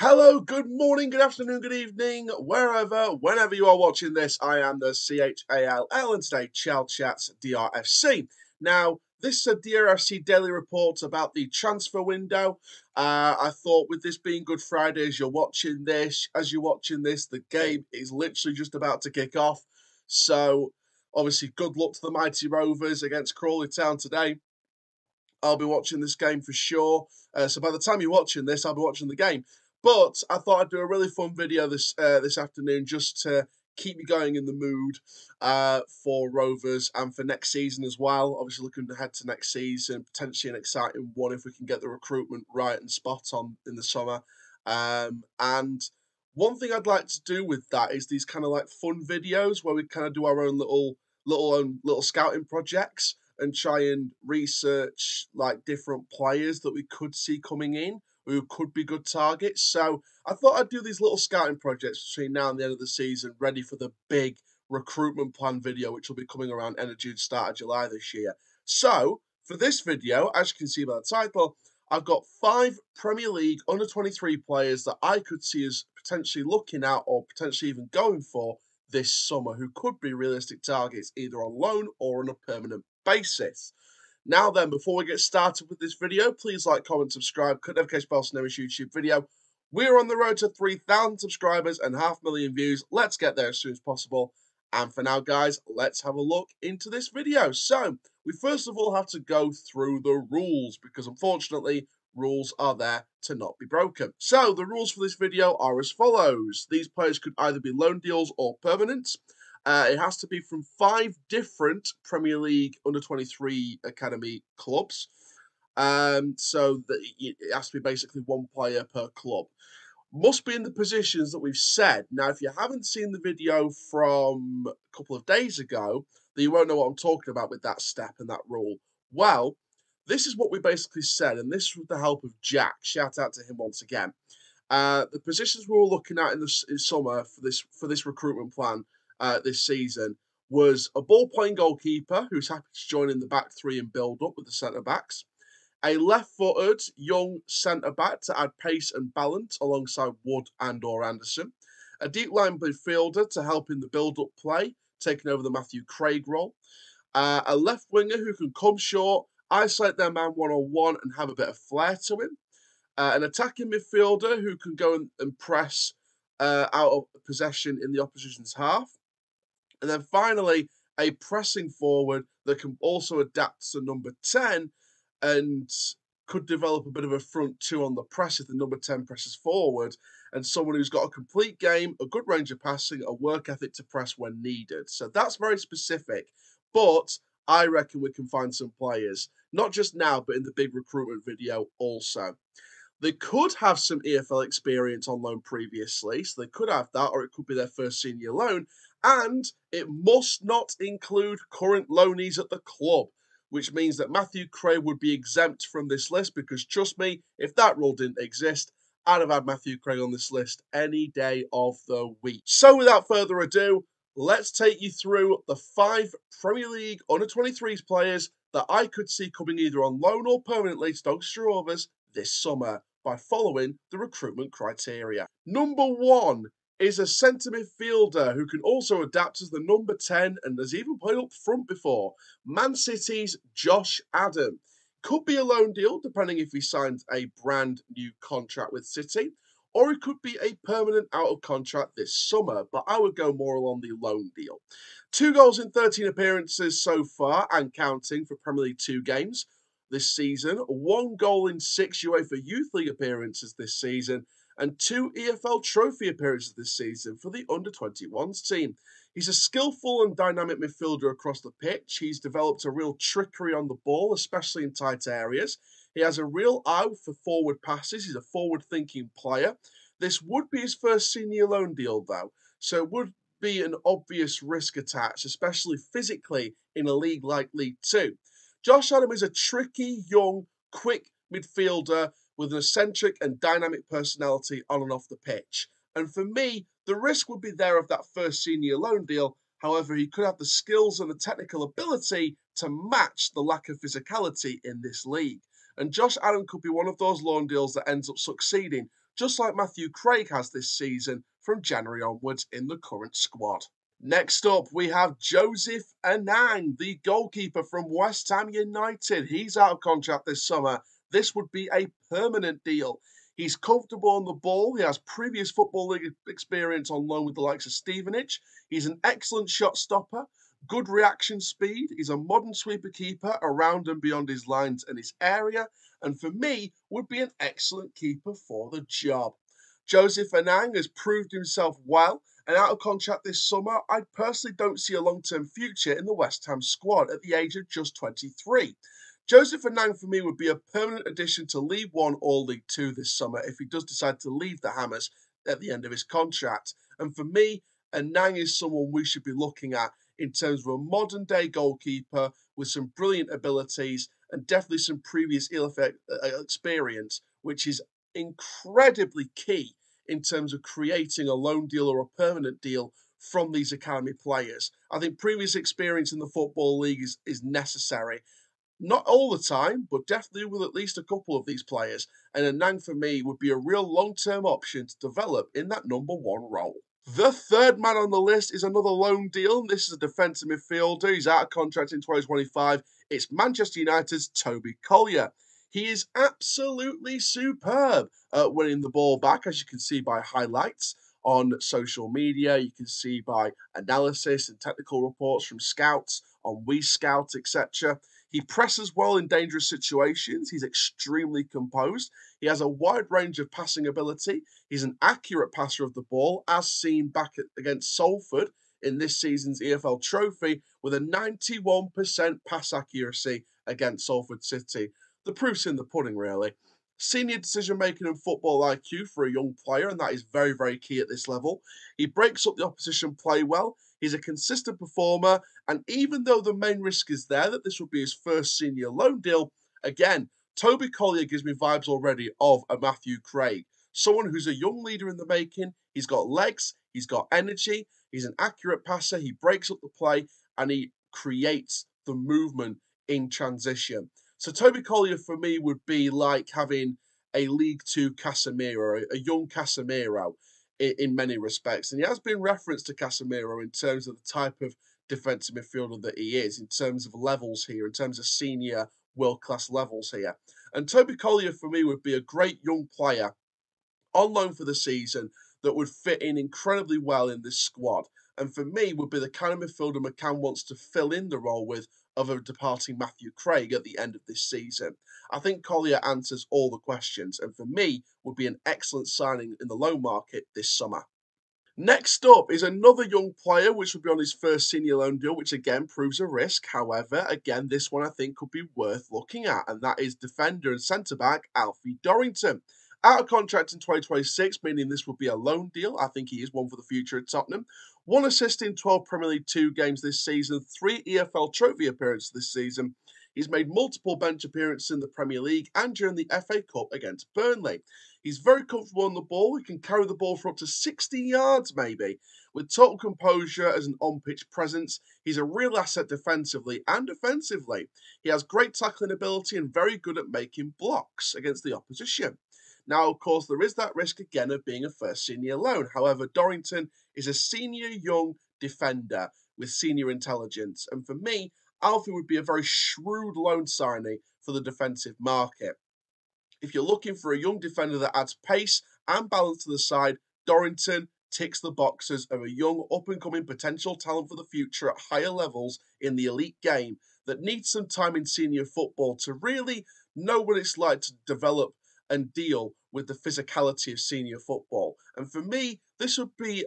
Hello, good morning, good afternoon, good evening, whenever you are watching this. I am the CHALL, and today, Chall Chats DRFC. Now, this is a DRFC daily report about the transfer window. I thought with this being Good Friday, as you're watching this, the game is literally just about to kick off. So, obviously, good luck to the mighty Rovers against Crawley Town today. I'll be watching this game for sure. So by the time you're watching this, I'll be watching the game. But I thought I'd do a really fun video this afternoon just to keep me going in the mood for Rovers and for next season as well. Obviously looking ahead to next season, potentially an exciting one if we can get the recruitment right and spot on in the summer. And one thing I'd like to do with that is these kind of like fun videos where we kind of do our own little scouting projects and try and research like different players that we could see coming in who could be good targets. So I thought I'd do these little scouting projects between now and the end of the season, ready for the big recruitment plan video, which will be coming around end of June, start of July this year. So for this video, as you can see by the title, I've got 5 Premier League under-23 players that I could see as potentially looking at or potentially even going for this summer, who could be realistic targets either on loan or on a permanent basis. Now then, before we get started with this video, please like, comment, subscribe, click notification bell so never miss YouTube video. We're on the road to 3,000 subscribers and 500,000 views. Let's get there as soon as possible. And for now, guys, let's have a look into this video. So, we first of all have to go through the rules because unfortunately, rules are there to not be broken. So, the rules for this video are as follows. These players could either be loan deals or permanent. It has to be from 5 different Premier League under-23 academy clubs. So that it has to be basically 1 player per club. Must be in the positions that we've said. Now, if you haven't seen the video from a couple of days ago, then you won't know what I'm talking about with that step and that rule. Well, this is what we basically said, and this with the help of Jack. Shout out to him once again. The positions we were looking at in summer for this recruitment plan this season was a ball-playing goalkeeper who's happy to join in the back 3 and build up with the centre-backs, a left-footed young centre-back to add pace and balance alongside Wood and or Anderson, a deep-line midfielder to help in the build-up play, taking over the Matthew Craig role, a left winger who can come short, isolate their man one-on-one and have a bit of flair to him, an attacking midfielder who can go and press out of possession in the opposition's half, and then finally, a pressing forward that can also adapt to number 10 and could develop a bit of a front 2 on the press if the number 10 presses forward, and someone who's got a complete game, a good range of passing, a work ethic to press when needed. So that's very specific, but I reckon we can find some players, not just now, but in the big recruitment video also. They could have some EFL experience on loan previously, so they could have that, or it could be their first senior loan. And it must not include current loanees at the club, which means that Matthew Craig would be exempt from this list because, trust me, if that rule didn't exist, I'd have had Matthew Craig on this list any day of the week. So without further ado, let's take you through the 5 Premier League under-23s players that I could see coming either on loan or permanently to Doncaster Rovers this summer by following the recruitment criteria. Number 1 is a centre midfielder who can also adapt as the number 10 and has even played up front before. Man City's Josh Adam. Could be a loan deal, depending if he signs a brand new contract with City, or it could be a permanent out of contract this summer, but I would go more along the loan deal. 2 goals in 13 appearances so far and counting for Premier League 2 games this season, 1 goal in 6 UEFA Youth League appearances this season, and 2 EFL Trophy appearances this season for the under-21s team. He's a skillful and dynamic midfielder across the pitch. He's developed a real trickery on the ball, especially in tight areas. He has a real eye for forward passes. He's a forward-thinking player. This would be his first senior loan deal, though, so it would be an obvious risk attached, especially physically in a league like League 2. Josh Adam is a tricky, young, quick midfielder with an eccentric and dynamic personality on and off the pitch. And for me, the risk would be there of that first senior loan deal. However, he could have the skills and the technical ability to match the lack of physicality in this league. And Josh Adam could be one of those loan deals that ends up succeeding just like Matthew Craig has this season from January onwards in the current squad. Next up, we have Joseph Anang, the goalkeeper from West Ham United. He's out of contract this summer. This would be a permanent deal. He's comfortable on the ball. He has previous Football League experience on loan with the likes of Stevenage. He's an excellent shot stopper, good reaction speed. He's a modern sweeper keeper around and beyond his lines and his area, and for me, would be an excellent keeper for the job. Joseph Anang has proved himself well, and out of contract this summer, I personally don't see a long-term future in the West Ham squad at the age of just 23. Joseph Anang for me would be a permanent addition to League One or League Two this summer if he does decide to leave the Hammers at the end of his contract. And for me, Anang is someone we should be looking at in terms of a modern day goalkeeper with some brilliant abilities and definitely some previous ELF experience, which is incredibly key in terms of creating a loan deal or a permanent deal from these academy players. I think previous experience in the Football League is necessary. Not all the time, but definitely with at least a couple of these players. And Anang for me would be a real long-term option to develop in that number one role. The third man on the list is another loan deal. This is a defensive midfielder. He's out of contract in 2025. It's Manchester United's Toby Collyer. He is absolutely superb at winning the ball back, as you can see by highlights on social media. You can see by analysis and technical reports from scouts on WeScout, etc. He presses well in dangerous situations. He's extremely composed. He has a wide range of passing ability. He's an accurate passer of the ball, as seen back against Salford in this season's EFL Trophy, with a 91% pass accuracy against Salford City. The proof's in the pudding, really. Senior decision-making and football IQ for a young player, and that is very, very key at this level. He breaks up the opposition play well. He's a consistent performer, and even though the main risk is there that this will be his first senior loan deal, again, Toby Collyer gives me vibes already of a Matthew Craig. Someone who's a young leader in the making. He's got legs, he's got energy, he's an accurate passer, he breaks up the play, and he creates the movement in transition. So Toby Collyer for me would be like having a League Two Casemiro, a young Casemiro in many respects. And he has been referenced to Casemiro in terms of the type of defensive midfielder that he is, in terms of levels here, in terms of senior world-class levels here. And Toby Collyer for me would be a great young player on loan for the season that would fit in incredibly well in this squad. And for me, would be the kind of midfielder McCann wants to fill in the role with of a departing Matthew Craig at the end of this season. I think Collyer answers all the questions, and for me, would be an excellent signing in the loan market this summer. Next up is another young player, which will be on his first senior loan deal, which again proves a risk. However, again, this one I think could be worth looking at, and that is defender and centre-back Alfie Dorrington. Out of contract in 2026, meaning this will be a loan deal. I think he is one for the future at Tottenham. 1 assist in 12 Premier League 2 games this season, 3 EFL Trophy appearances this season. He's made multiple bench appearances in the Premier League and during the FA Cup against Burnley. He's very comfortable on the ball. He can carry the ball for up to 60 yards, maybe. With total composure as an on-pitch presence, he's a real asset defensively and offensively. He has great tackling ability and very good at making blocks against the opposition. Now, of course, there is that risk again of being a first senior loan. However, Dorrington is a senior young defender with senior intelligence. And for me, Alfie would be a very shrewd loan signing for the defensive market. If you're looking for a young defender that adds pace and balance to the side, Dorrington ticks the boxes of a young, up-and-coming potential talent for the future at higher levels in the elite game that needs some time in senior football to really know what it's like to develop and deal with the physicality of senior football. And for me, this would be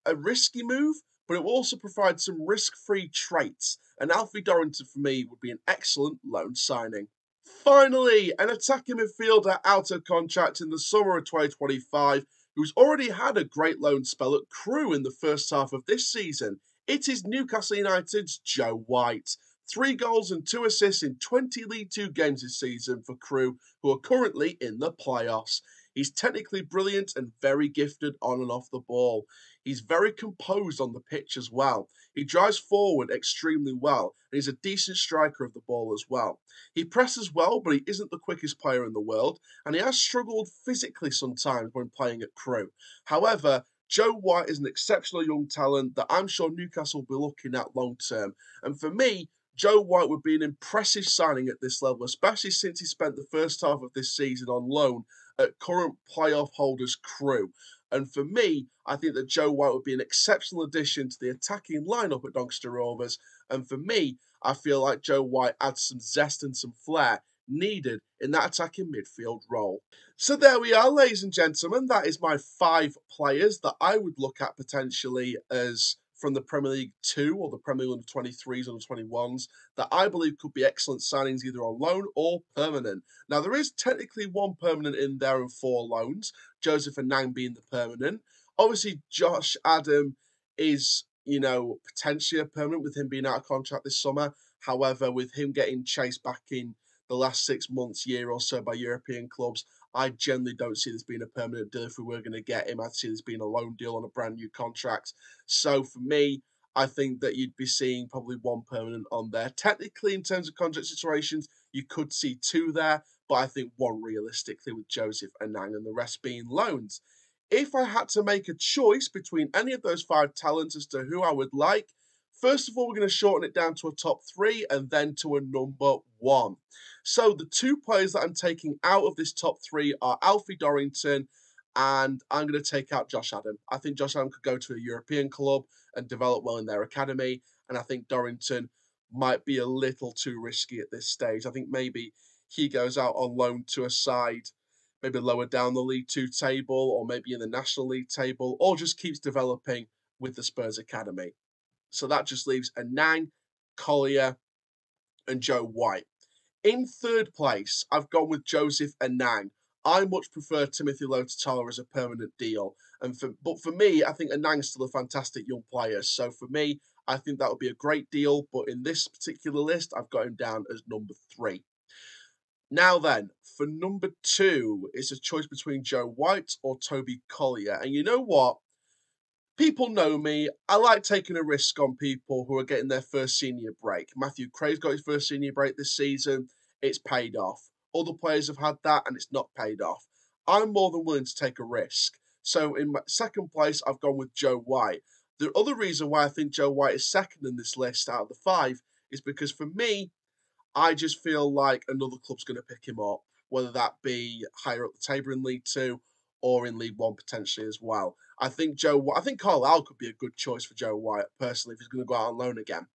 a risky move, but it will also provide some risk-free traits. And Alfie Dorrington, for me, would be an excellent loan signing. Finally, an attacking midfielder out of contract in the summer of 2025, who's already had a great loan spell at Crewe in the first half of this season. It is Newcastle United's Joe White. 3 goals and 2 assists in 20 League Two games this season for Crewe, who are currently in the playoffs. He's technically brilliant and very gifted on and off the ball. He's very composed on the pitch as well. He drives forward extremely well, and he's a decent striker of the ball as well. He presses well, but he isn't the quickest player in the world, and he has struggled physically sometimes when playing at Crewe. However, Joe White is an exceptional young talent that I'm sure Newcastle will be looking at long term. And for me, Joe White would be an impressive signing at this level, especially since he spent the first half of this season on loan at current playoff holders Crewe. And for me, I think that Joe White would be an exceptional addition to the attacking lineup at Doncaster Rovers. And for me, I feel like Joe White adds some zest and some flair needed in that attacking midfield role. So there we are, ladies and gentlemen. That is my 5 players that I would look at potentially as from the Premier League 2 or the Premier League under-23s, under-21s that I believe could be excellent signings either on loan or permanent. Now, there is technically 1 permanent in there and 4 loans, Joseph Anang being the permanent. Obviously, Josh Adam is, potentially a permanent with him being out of contract this summer. However, with him getting chased back in the last 6 months, year or so by European clubs, I generally don't see this being a permanent deal. If we were going to get him, I'd see this being a loan deal on a brand new contract. So for me, I think that you'd be seeing probably 1 permanent on there. Technically, in terms of contract situations, you could see 2 there, but I think 1 realistically with Joseph Anang and the rest being loans. If I had to make a choice between any of those 5 talents as to who I would like, first of all, we're going to shorten it down to a top 3 and then to a number 1. So the 2 players that I'm taking out of this top 3 are Alfie Dorrington, and I'm going to take out Josh Adam. I think Josh Adam could go to a European club and develop well in their academy, and I think Dorrington might be a little too risky at this stage. I think maybe he goes out on loan to a side maybe lower down the League 2 table, or maybe in the National League table, or just keeps developing with the Spurs academy. So that just leaves Anang, Collyer, and Joe White. In 3rd place, I've gone with Joseph Anang. I much prefer Timothy Lotatala as a permanent deal. But for me, I think Anang's still a fantastic young player. So for me, I think that would be a great deal. But in this particular list, I've got him down as number 3. Now then, for number 2, it's a choice between Joe White or Toby Collyer. And you know what? People know me. I like taking a risk on people who are getting their first senior break. Matthew Craig's got his first senior break this season. It's paid off. Other players have had that and it's not paid off. I'm more than willing to take a risk. So in my 2nd place, I've gone with Joe White. The other reason why I think Joe White is 2nd in this list out of the 5 is because for me, I just feel like another club's going to pick him up, whether that be higher up the table in League 2 or in League 1 potentially as well. I think Carlisle could be a good choice for Joe White, personally, if he's going to go out on loan again,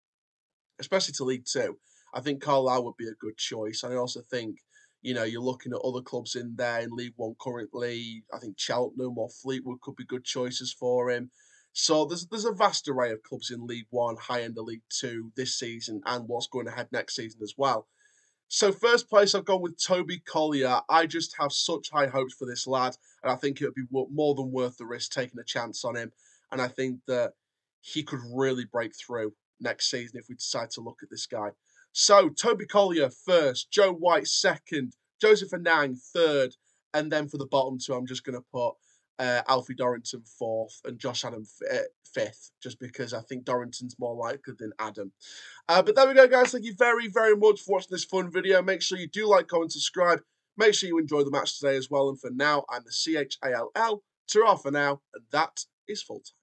especially to League 2. I think Carlisle would be a good choice. And I also think, you're looking at other clubs in there in League 1 currently. I think Cheltenham or Fleetwood could be good choices for him. So there's a vast array of clubs in League 1, high end of League 2 this season and what's going ahead next season as well. So 1st place, I've gone with Toby Collyer. I just have such high hopes for this lad, and I think it would be more than worth the risk taking a chance on him. And I think that he could really break through next season if we decide to look at this guy. So Toby Collyer 1st, Joe White 2nd, Joseph Anang 3rd, and then for the bottom 2, I'm just going to put Alfie Dorrington 4th and Josh Adam 5th, just because I think Dorrington's more likely than Adam. But there we go, guys. Thank you very, very much for watching this fun video. Make sure you do like, comment, subscribe. Make sure you enjoy the match today as well. And for now, I'm the CHALL. Ta-ra for now, and that is full time.